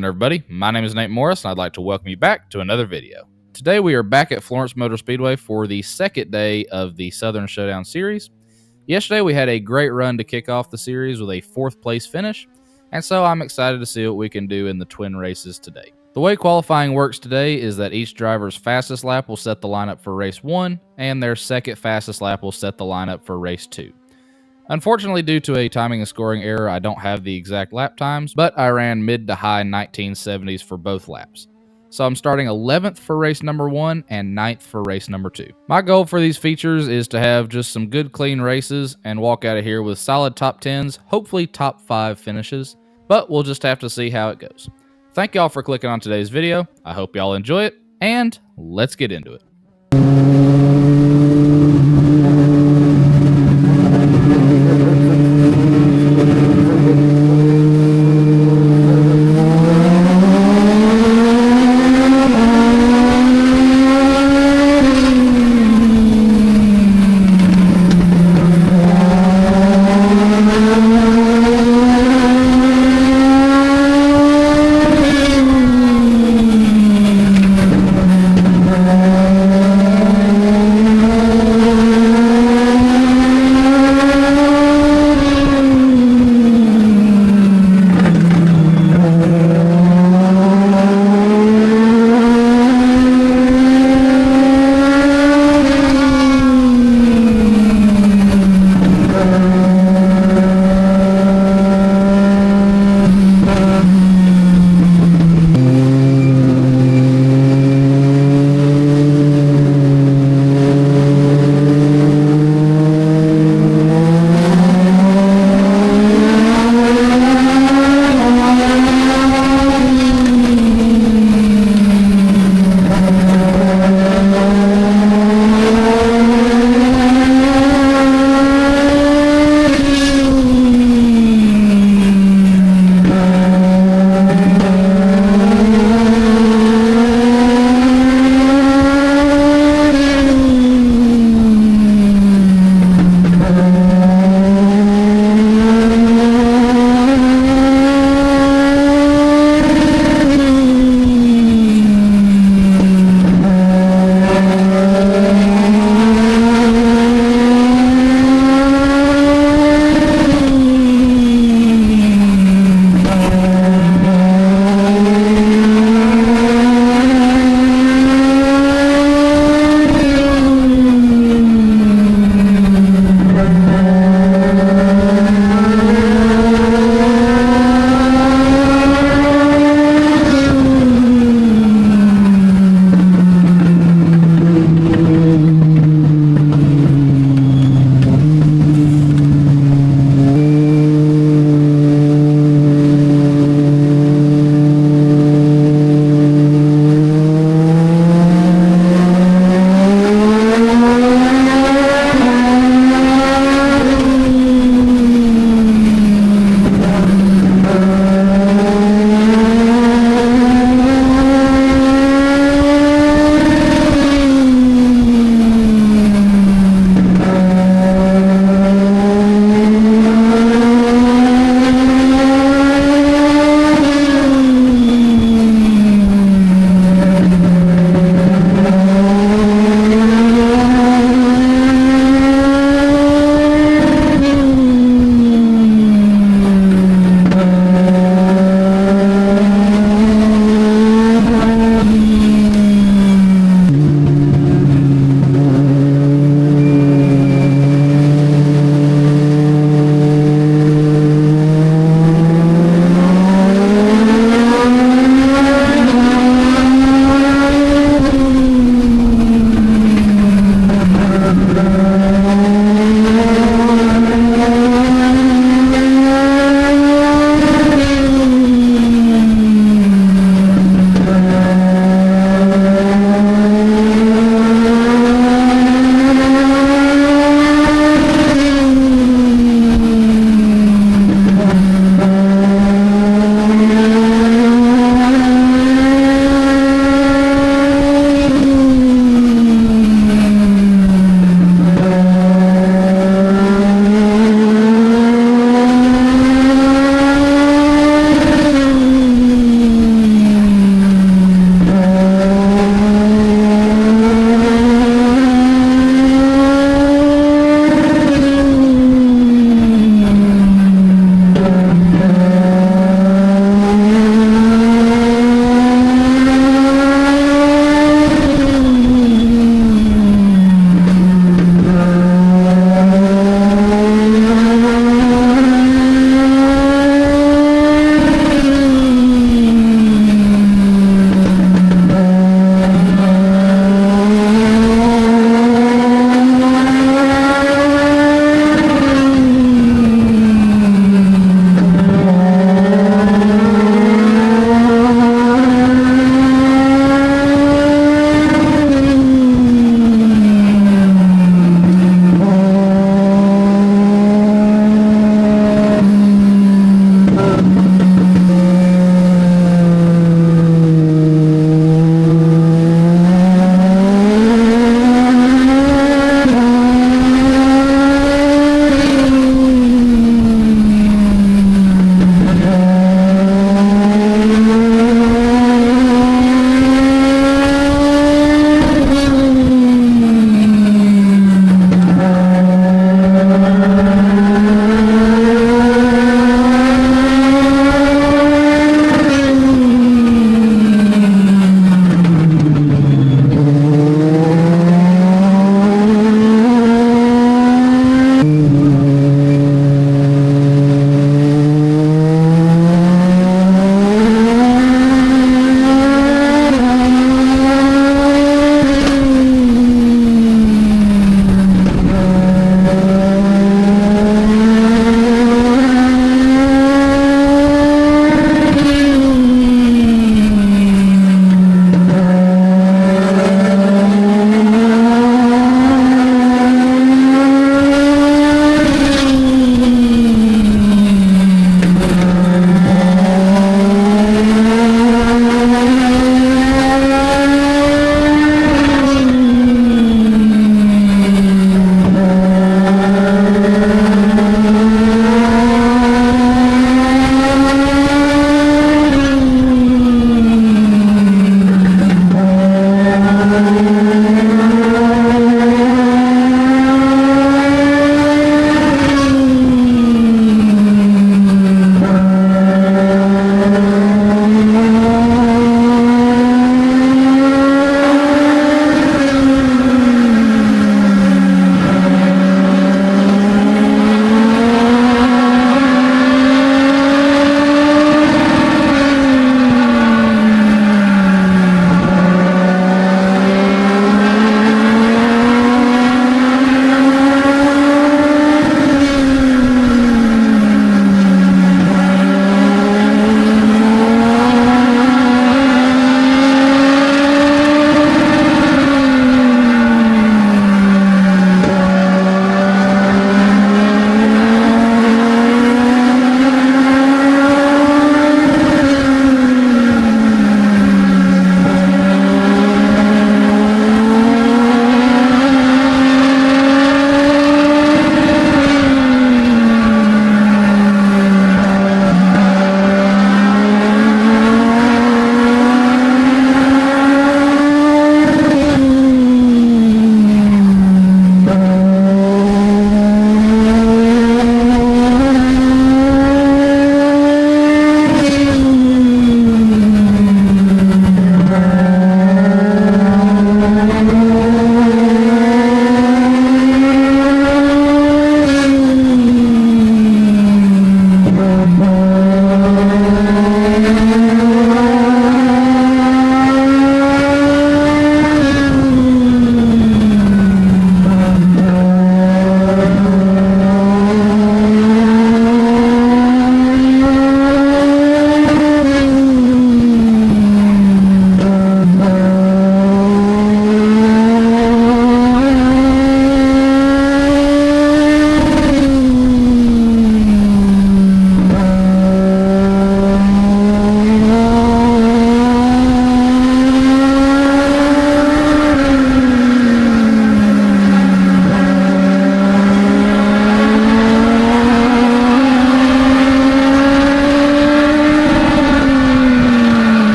morning, everybody. My name is Nate Morris, and I'd like to welcome you back to another video. Today, we are back at Florence Motor Speedway for the second day of the Southern Showdown Series. Yesterday, we had a great run to kick off the series with a 4th place finish, and so I'm excited to see what we can do in the twin races today. The way qualifying works today is that each driver's fastest lap will set the lineup for race 1, and their second fastest lap will set the lineup for race 2. Unfortunately, due to a timing and scoring error, I don't have the exact lap times, but I ran mid to high 1970s for both laps. So I'm starting 11th for race number 1 and 9th for race number 2. My goal for these features is to have just some good clean races and walk out of here with solid top 10s, hopefully top 5 finishes, but we'll just have to see how it goes. Thank y'all for clicking on today's video. I hope y'all enjoy it, and let's get into it.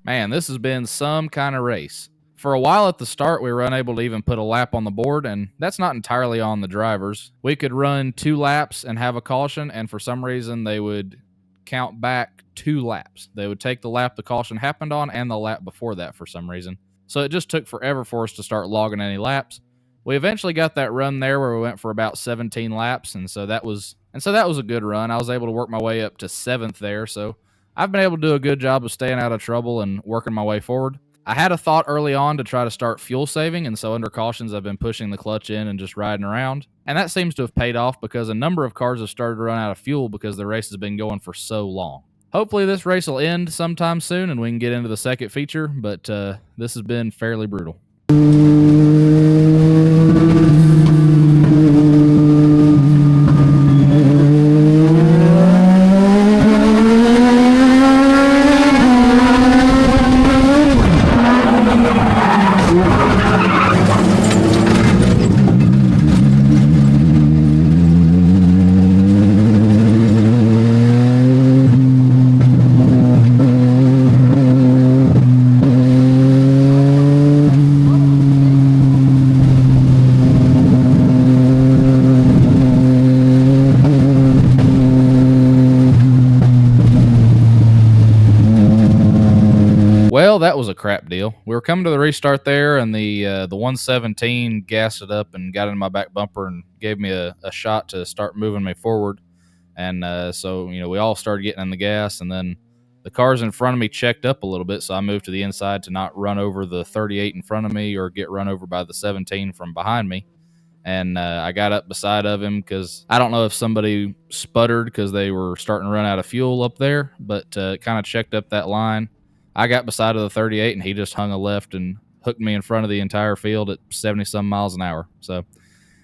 Man, this has been some kind of race. For a while at the start, we were unable to even put a lap on the board, and that's not entirely on the drivers. We could run 2 laps and have a caution, and for some reason, they would count back 2 laps. They would take the lap the caution happened on and the lap before that for some reason. So it just took forever for us to start logging any laps. We eventually got that run there where we went for about 17 laps, and so that was a good run. I was able to work my way up to 7th there, so I've been able to do a good job of staying out of trouble and working my way forward. I had a thought early on to try to start fuel saving, and so under cautions, I've been pushing the clutch in and just riding around. And that seems to have paid off because a number of cars have started to run out of fuel because the race has been going for so long. Hopefully this race will end sometime soon and we can get into the second feature, but this has been fairly brutal. Well, that was a crap deal. We were coming to the restart there, and the 117 gassed it up and got in my back bumper and gave me a shot to start moving me forward. And so, we all started getting in the gas, and then the cars in front of me checked up a little bit, so I moved to the inside to not run over the 38 in front of me or get run over by the 17 from behind me. And I got up beside of him because I don't know if somebody sputtered because they were starting to run out of fuel up there, but kind of checked up that line. I got beside of the 38, and he just hung a left and hooked me in front of the entire field at 70-some miles an hour. So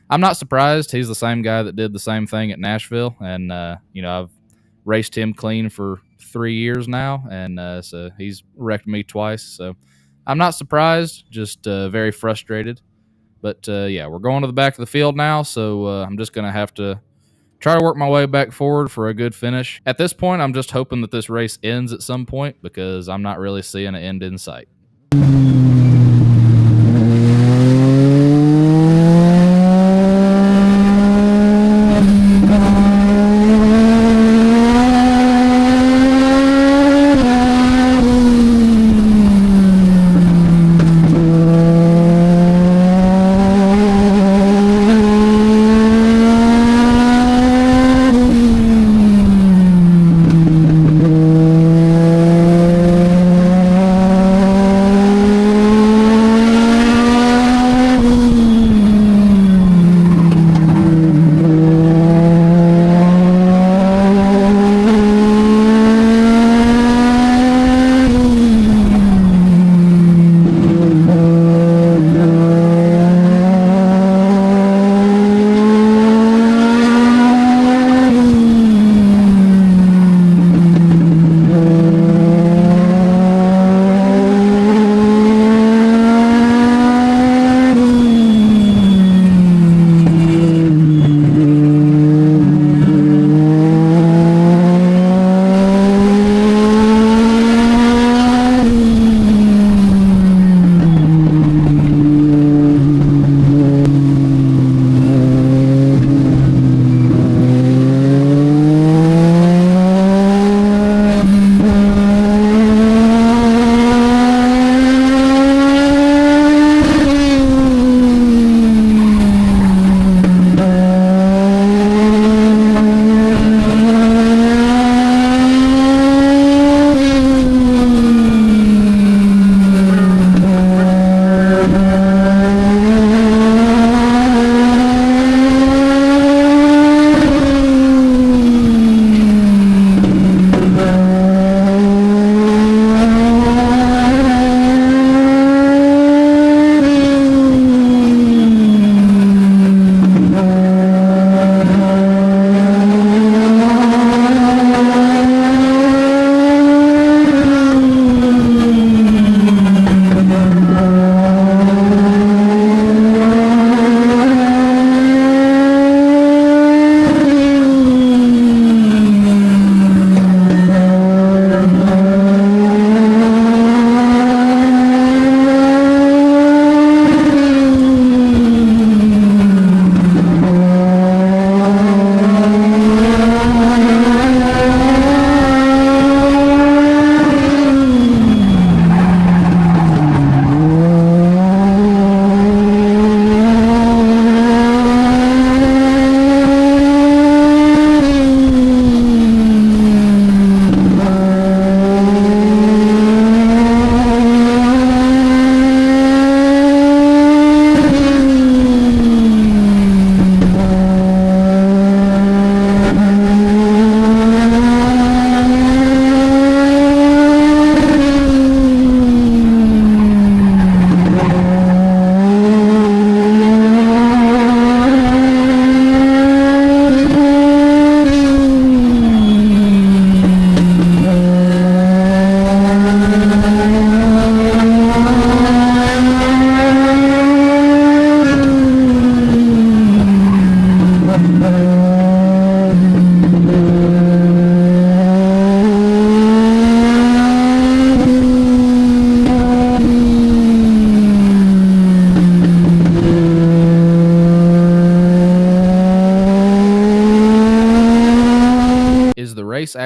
I'm not surprised. He's the same guy that did the same thing at Nashville, and I've raced him clean for 3 years now, and so he's wrecked me twice. So I'm not surprised, just very frustrated. But yeah, we're going to the back of the field now, so I'm just going to have to try to work my way back forward for a good finish. At this point, I'm just hoping that this race ends at some point because I'm not really seeing an end in sight.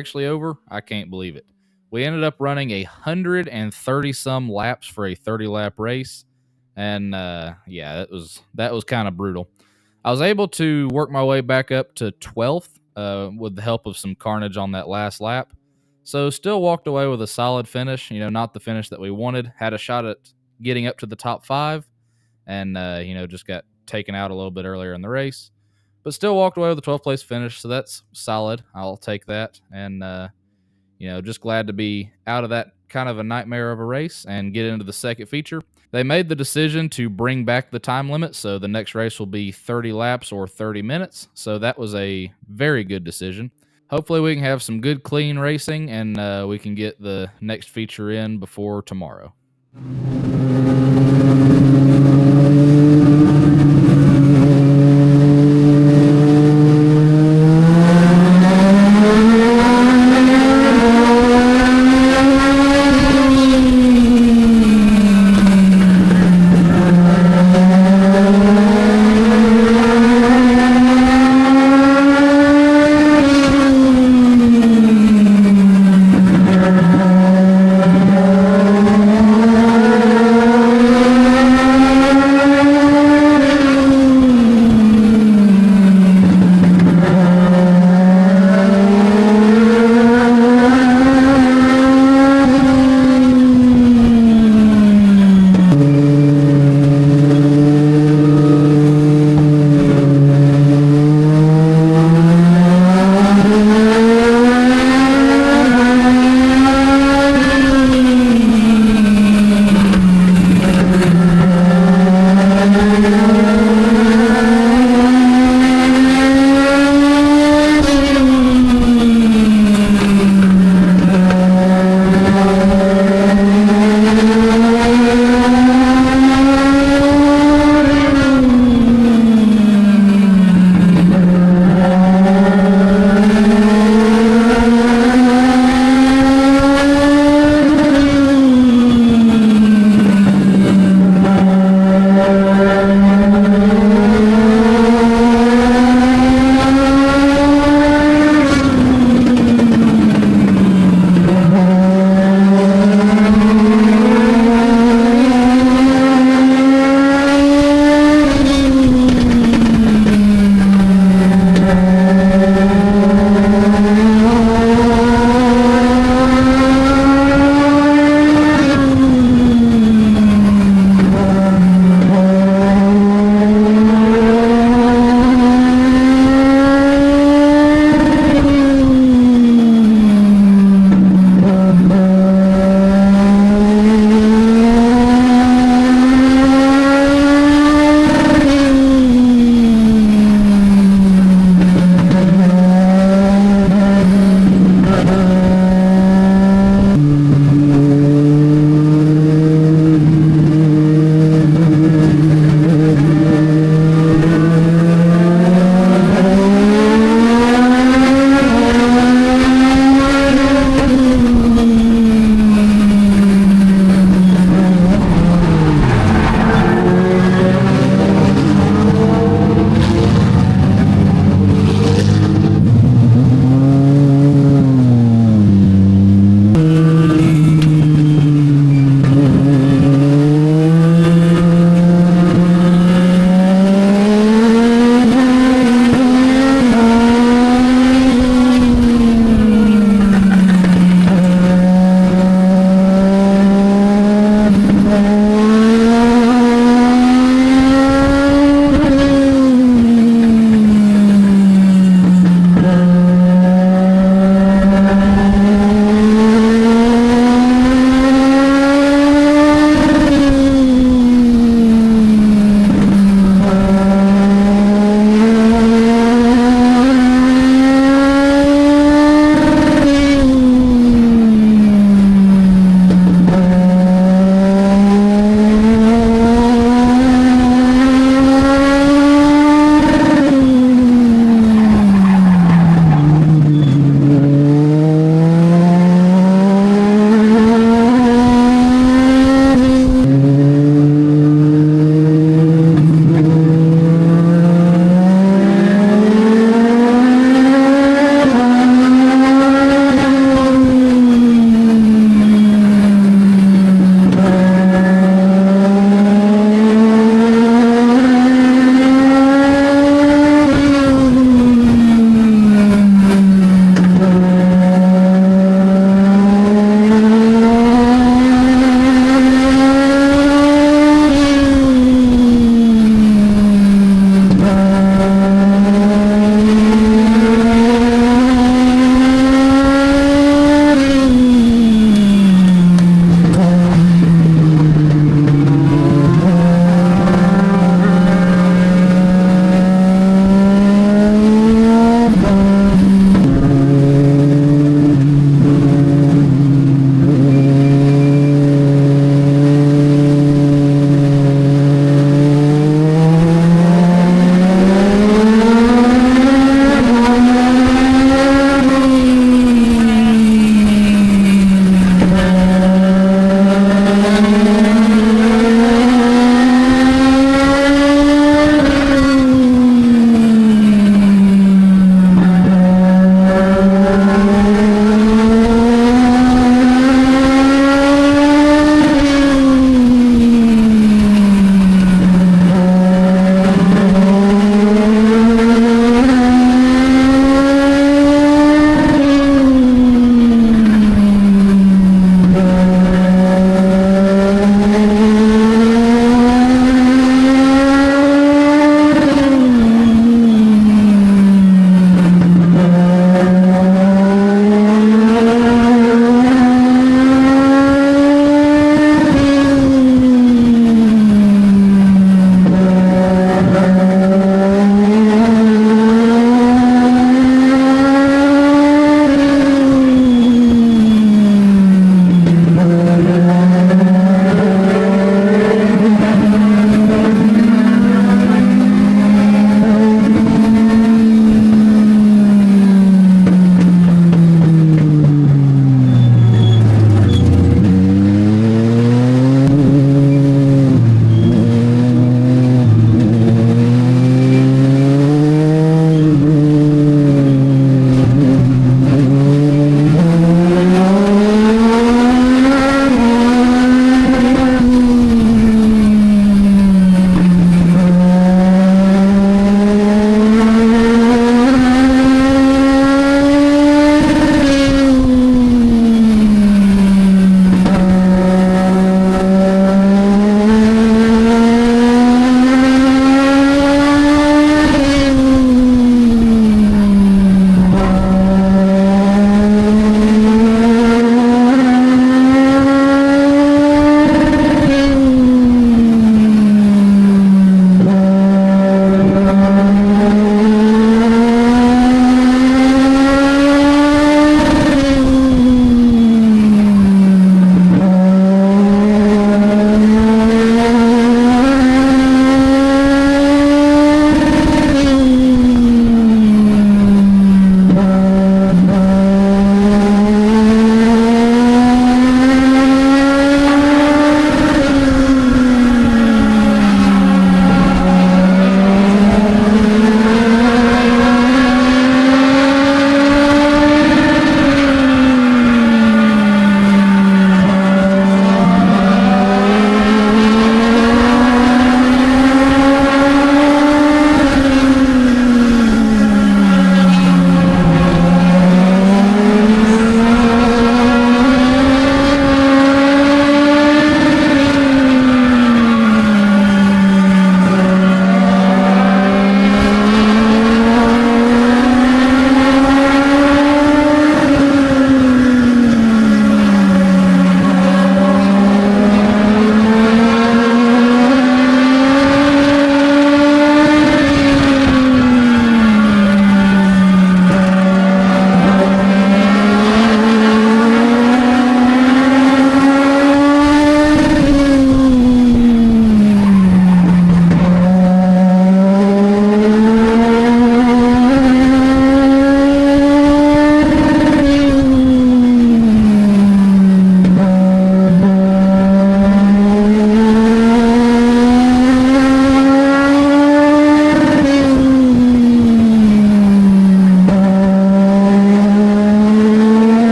actually over, I can't believe it. We ended up running 130 some laps for a 30-lap race, and yeah, that was kind of brutal. I was able to work my way back up to 12th with the help of some carnage on that last lap. So still walked away with a solid finish. Not the finish that we wanted. Had a shot at getting up to the top 5, and just got taken out a little bit earlier in the race. But still walked away with a 12th place finish, so that's solid. I'll take that, and just glad to be out of that kind of a nightmare of a race and get into the second feature. They made the decision to bring back the time limit, so the next race will be 30 laps or 30 minutes. So that was a very good decision. Hopefully we can have some good, clean racing, and we can get the next feature in before tomorrow.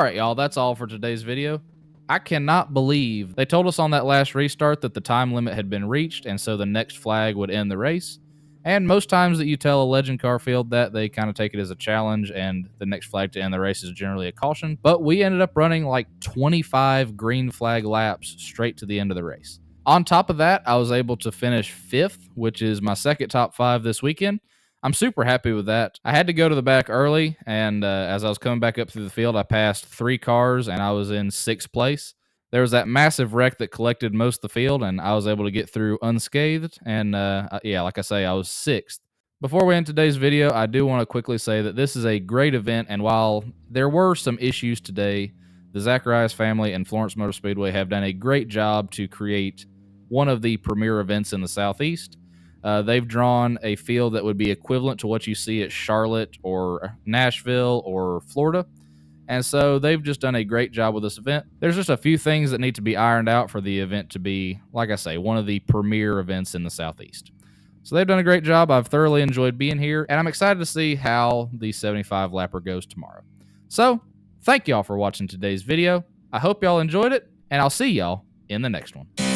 Alright, y'all, that's all for today's video. I cannot believe they told us on that last restart that the time limit had been reached, and so the next flag would end the race. And most times that you tell a legend car field that, they kind of take it as a challenge, and the next flag to end the race is generally a caution. But we ended up running like 25 green flag laps straight to the end of the race. On top of that, I was able to finish 5th, which is my second top 5 this weekend. I'm super happy with that. I had to go to the back early, and as I was coming back up through the field, I passed 3 cars, and I was in 6th place. There was that massive wreck that collected most of the field, and I was able to get through unscathed. And yeah, like I say, I was 6th. Before we end today's video, I do want to quickly say that this is a great event, and while there were some issues today, the Zacharias family and Florence Motor Speedway have done a great job to create one of the premier events in the Southeast. They've drawn a field that would be equivalent to what you see at Charlotte or Nashville or Florida. And so they've just done a great job with this event. There's just a few things that need to be ironed out for the event to be, like I say, one of the premier events in the Southeast. So they've done a great job. I've thoroughly enjoyed being here, and I'm excited to see how the 75 lapper goes tomorrow. So thank y'all for watching today's video. I hope y'all enjoyed it, and I'll see y'all in the next one.